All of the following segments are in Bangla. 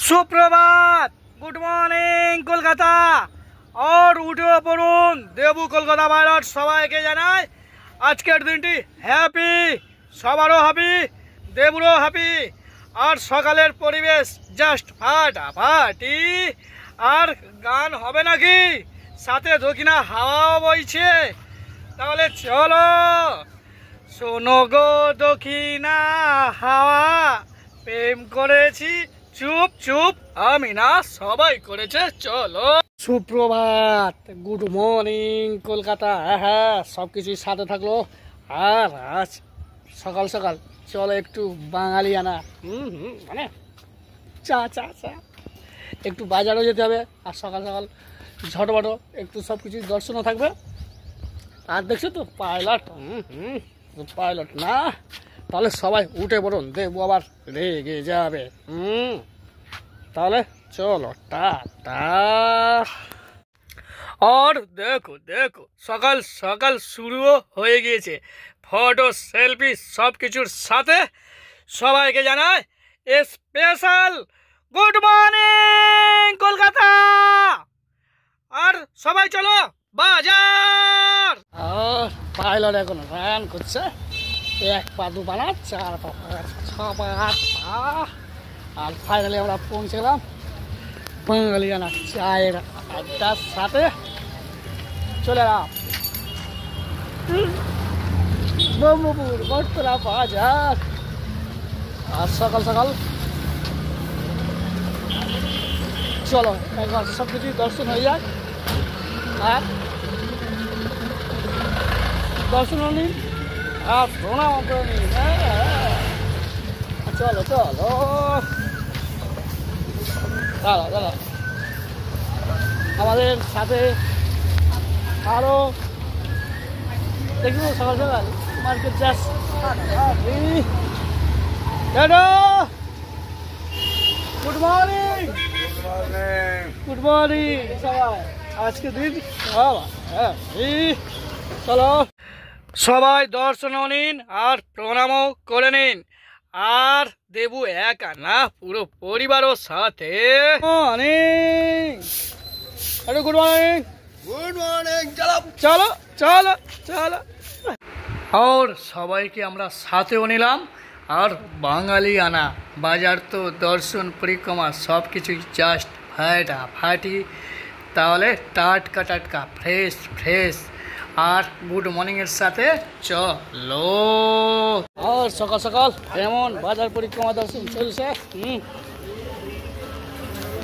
सुप्रभात, गुड मॉर्निंग कलकाता और उठे पड़ुन देबू कलकाता पायलट सबाइके जानाई आजकेर दिनटी हैपी सबारो हैपी देबुरो हैपी और सकालेर परिवेश जस्ट फाटाफाटी और गान होबे नाकि साथे दक्षिणा हावा बইছে তাহলে চলো শোনো গো দক্ষিণা হাওয়া প্রেম করেছি চুপ চুপ আমি না সবাই করেছে চলো সুপ্রভাত গুড মর্নিং কলকাতা হ্যাঁ সবকিছুর সাথে থাকলো আর আজ সকাল সকাল চলো একটু বাঙালিয়ানা মানে চা চা চা একটু বাজারও যেতে হবে আর সকাল সকাল ঝটপট একটু সব কিছু দর্শনও থাকবে আর দেখছো তো পাইলট পাইলট না তাহলে সবাই উঠে পড়ুন দেবো আবার রেগে যাবে তাহলে চলো টাটা और देखो देखो सकाल सकाल शुरू हो गए फटो सेलफी सब किचुर साथे सबाई के जानाय स्पेशल गुड मॉर्निंग कलकाता और सबाई चलो बाजार और पायलट এখন রান করছে এক পা দু পা না চার পা ছ পা আট পা আর ফাইনালি আমরা পৌঁছে গেলাম বাঙালিয়ানা চায়ের আড্ডার সাথে চলে এলাম ব্রহ্মপুর বটতলা বাজার আর সকাল সকাল চলো একবার সব কিছু দর্শন হয়ে যাক আর দর্শন নিন আর প্রণাম করে নিন চলো চলো দাঁড়া দাঁড়া আমাদের সাথে আরো দেখব সকাল সকাল মার্কেট যাস গুড মর্নিং গুড মর্নিং সবাই আজকে দিন চলো সবাই দর্শন নিন আর প্রণামও করে নিন আর দেবু একা না পুরো পরিবারের সাথে গুড মর্নিং চলো চলো চলো চলো और সবাইকে আমরা সাথেও নিলাম আর বাঙালিয়ানা বাজার তো দর্শন পরিক্রমা সব কিছুই জাস্ট ফাটাফাটি তাহলে টাটকা টাটকা ফ্রেশ ফ্রেশ আর গুড মর্নিং এর সাথে চলো আর সকাল সকাল এমন বাজার পরিক্রমা দর্শন চলছে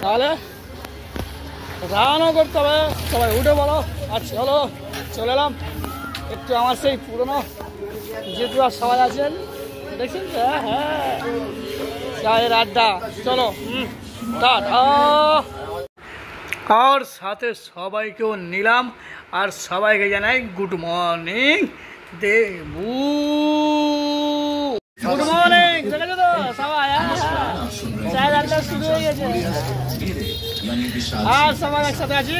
তাহলে রানও করতে হবে সবাই উঠে বলো আর চলো চলে এলাম একটু আমার সেই পুরনো যেহেতু আর সবাই আছেন দেখছেন হ্যাঁ চায়ের আড্ডা চলো টাটা और साथे सबाइकेও নিলাম আর সবাইকে জানাই good morning Debu good morning দেখেছো তো সবাই চায়ের আড্ডা শুরু হয়ে গেছে আর সবাই একসাথে আছি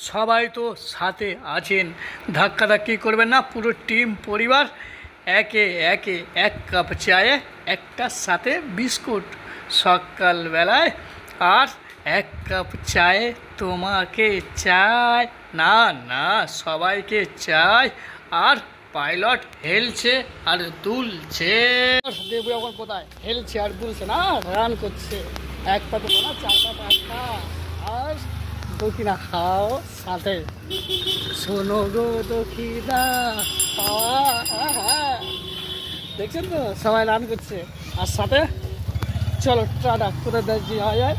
সবাই তো সাথে আছেন ধাক্কাধাক্কি করবেন না পুরো টিম পরিবার একে একে এক কাপ চায়ে একটা সাথে বিস্কুট সকালবেলায় আর এক কাপ চায়ে তোমাকে চাই না না সবাইকে চাই আর পাইলট হেলছে আর দুলছে দেবু এখন কোথায় হেলছে আর দুলছে না রান করছে এক পা তো না চার পা পাঁচটা আর দক্ষিণা খাও সাথে শোনো গো দক্ষিণা দেখছেন তো সবাই রান করছে আর সাথে চলো টাটা কোথায় যাওয়া যায়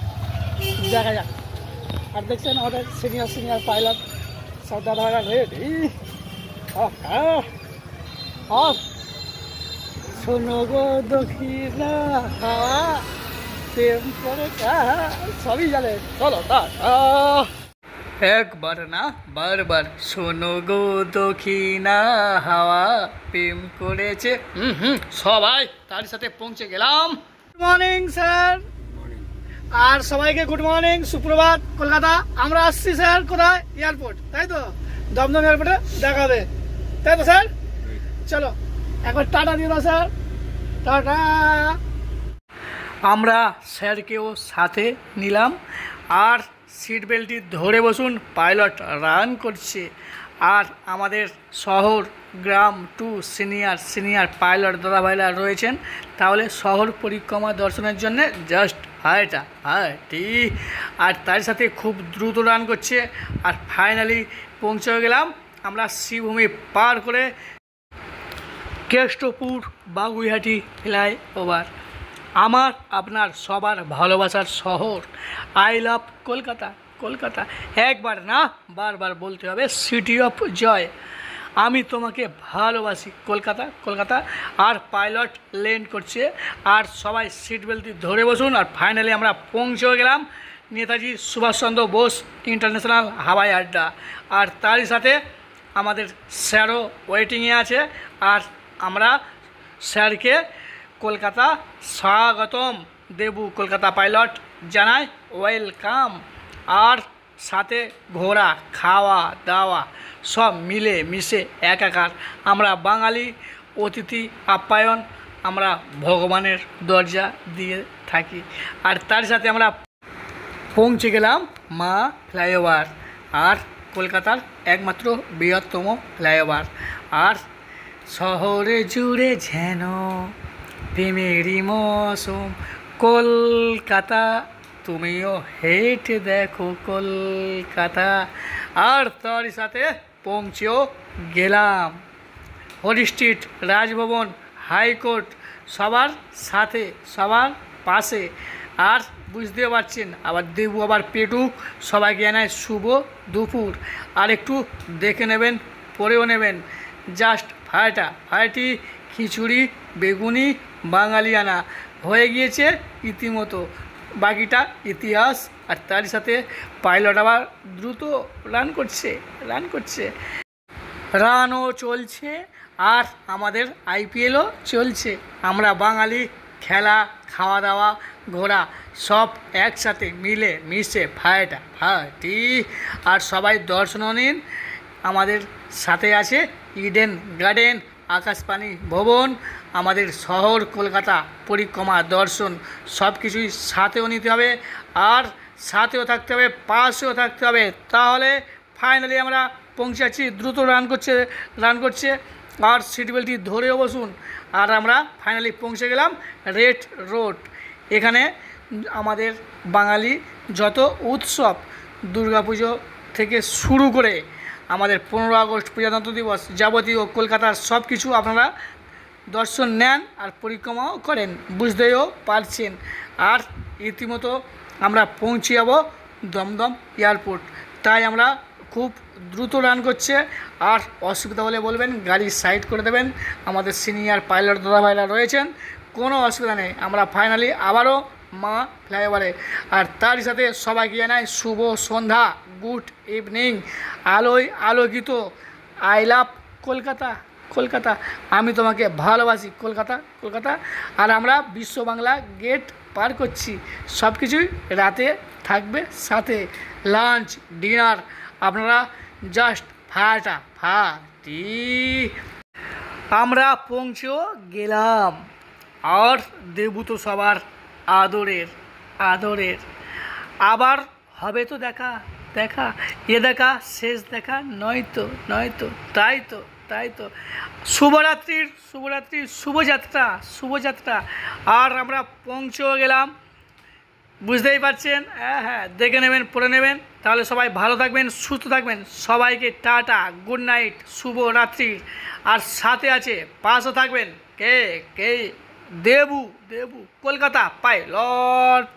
দেখা যাক আর দেখছেন আমাদের সিনিয়র পাইলট সব দাদারা রেডি শোনো গো দক্ষিণা হাওয়া প্রেম করে সবই জানে চলো একবার না বারবার শোনো গো দক্ষিণা হাওয়া প্রেম করেছে সবাই তার সাথে পৌঁছে গেলাম গুড মর্নিং স্যার আর সবাইকে গুড মর্নিং সুপ্রভাত কলকাতা আমরা আসছি স্যার কোথায় এয়ারপোর্ট তাই তো দমদম এয়ারপোর্টে দেখাবে তাই তো স্যার চলো একবার টাটা দিয়ে দাও স্যার টাটা আমরা স্যারকেও সাথে নিলাম। আর সিট বেল্টটি ধরে বসুন, পাইলট রান করছে। আর আমাদের শহর গ্রাম টু সিনিয়র পাইলট দাদাভাইরা রয়েছেন। তাহলে শহর পরিক্রমা দর্শনের জন্য জাস্ট হাইটি। আর তার সাথে খুব দ্রুত রান করছে। আর ফাইনালি পৌঁছে গেলাম আমরা শ্রীভূমি পার করে কেষ্টপুর বাগুইহাটি ফ্লাইওভার। আমার আপনার সবার ভালোবাসার শহর, আই লাভ কলকাতা। একবার না বারবার বলতে হবে, সিটি অফ জয়। আমি তোমাকে ভালোবাসি কলকাতা। আর পাইলট ল্যান্ড করছে। আর সবাই সিট বেল্টটি ধরে বসুন। আর ফাইনালি আমরা পৌঁছে গেলাম নেতাজি সুভাষচন্দ্র বোস ইন্টারন্যাশনাল হাওয়াই আড্ডা। আর তারই সাথে আমাদের স্যারও ওয়েটিংয়ে আছে। আর আমরা স্যারকে কলকাতা স্বাগতম দেবু কলকাতা পাইলট জানাই ওয়েলকাম। আর সাথে ঘোরা খাওয়া দাওয়া সব মিলে মিশে একাকার। আমরা বাঙালি অতিথি আপ্যায়ন আমরা ভগবানের দরজা দিয়ে থাকি। আর তার সাথে আমরা পৌঁছে গেলাম মা ফ্লাইওভার, আর কলকাতার একমাত্র বৃহত্তম ফ্লাইওভার। আর শহরে জুড়ে যেন প্রেমেরই মৌসুম, কলকাতা তুমিও হেঁটে দেখো কলকাতা। আর তার সাথে পৌঁছেও গেলাম হলি স্ট্রিট, রাজভবন, হাইকোর্ট, সবার সাথে সবার পাশে। আর বুঝতে পারছেন আবার দেবু আবার পেটুক, সবাইকে জানায় শুভ দুপুর। আর একটু দেখে নেবেন, পরেও নেবেন, জাস্ট ফাইটি খিচুড়ি বেগুনি বাঙালিয়ানা হয়ে গিয়েছে ইতিমতো, বাকিটা ইতিহাস। আর তার সাথে পাইলট আবার দ্রুত রান করছে, রানও চলছে। আর আমাদের আইপিএলও চলছে। আমরা বাঙালি খেলা খাওয়া দাওয়া ঘোরা সব একসাথে মিলে মিশে ফাইটি। আর সবাই দর্শন নিন। আমাদের সাথে আছে ইডেন গার্ডেন, আকাশবাণী ভবন, আমাদের শহর কলকাতা পরিক্রমা দর্শন সব কিছুই সাথেও নিতে হবে। আর সাথেও থাকতে হবে, পাশেও থাকতে হবে। তাহলে ফাইনালি আমরা পৌঁছাচ্ছি। দ্রুত রান করছে। আর সিট বেল্টটি ধরেও বসুন। আর আমরা ফাইনালি পৌঁছে গেলাম রেড রোড। এখানে আমাদের বাঙালি যত উৎসব, দুর্গাপুজো থেকে শুরু করে আমাদের 15 আগস্ট প্রজাতন্ত্র দিবস যাবতীয় কলকাতার সব কিছু আপনারা দর্শন নেন আর পরিক্রমাও করেন, বুঝতেও পারছেন। আর রীতিমতো আমরা পৌঁছে যাব দমদম এয়ারপোর্ট। তাই আমরা খুব দ্রুত রান করছে। আর অসুবিধা হলে বলবেন, গাড়ি সাইড করে দেবেন। আমাদের সিনিয়র পাইলট দাদাভাইরা রয়েছেন, কোনো অসুবিধা নেই। আমরা ফাইনালি আবারও মা ফ্লাইওভারে। আর তার সাথে সবাইকে জানাই শুভ সন্ধ্যা, গুড ইভিনিং। আলোয় আলোকিত আই লাভ কলকাতা। আমি তোমাকে ভালোবাসি কলকাতা। আর আমরা বিশ্ব বাংলা গেট পার করছি। সব কিছুই রাতে থাকবে সাথে, লাঞ্চ ডিনার আপনারা জাস্ট ফাটি। আমরা পৌঁছেও গেলাম। আর দেবু তো সবার আদরের। আবার হবে তো দেখা দেখা শেষ দেখা নয়তো। তাই তো শুভরাত্রির শুভযাত্রা। আর আমরা পৌঁছেও গেলাম, বুঝতেই পারছেন। হ্যাঁ, দেখে নেবেন, পড়ে নেবেন। তাহলে সবাই ভালো থাকবেন, সুস্থ থাকবেন। সবাইকে টাটা, গুড নাইট, শুভরাত্রি। আর সাথে আছে, পাশে থাকবেন কে দেবু কলকাতা পাইলট।